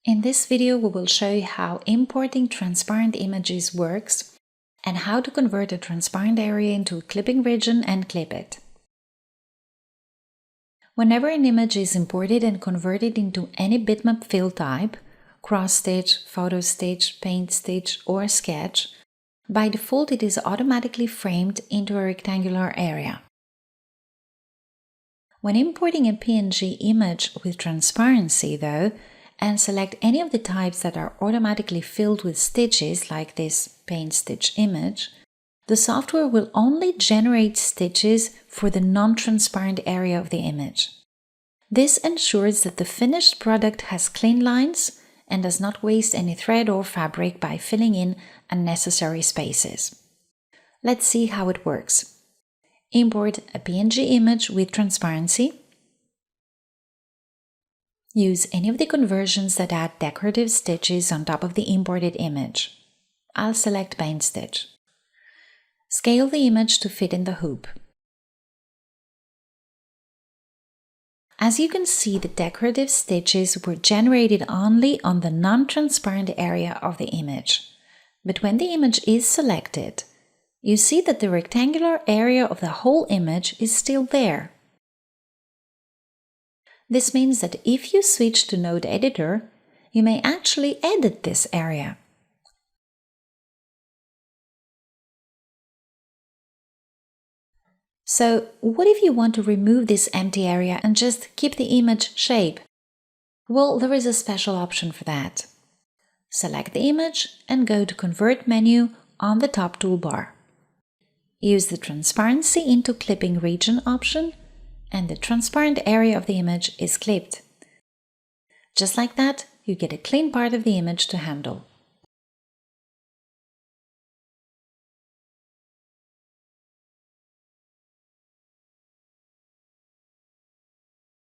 In this video, we will show you how importing transparent images works and how to convert a transparent area into a clipping region and clip it. Whenever an image is imported and converted into any bitmap fill type, cross-stitch, photo-stitch, PaintStitch, or sketch, by default it is automatically framed into a rectangular area. When importing a PNG image with transparency, though, and select any of the types that are automatically filled with stitches, like this PaintStitch image, the software will only generate stitches for the non-transparent area of the image. This ensures that the finished product has clean lines and does not waste any thread or fabric by filling in unnecessary spaces. Let's see how it works. Import a PNG image with transparency. Use any of the conversions that add decorative stitches on top of the imported image. I'll select PaintStitch. Scale the image to fit in the hoop. As you can see, the decorative stitches were generated only on the non-transparent area of the image. But when the image is selected, you see that the rectangular area of the whole image is still there. This means that if you switch to Node Editor, you may actually edit this area. So, what if you want to remove this empty area and just keep the image shape? Well, there is a special option for that. Select the image and go to Convert menu on the top toolbar. Use the Transparency into Clipping Region option, and the transparent area of the image is clipped. Just like that, you get a clean part of the image to handle.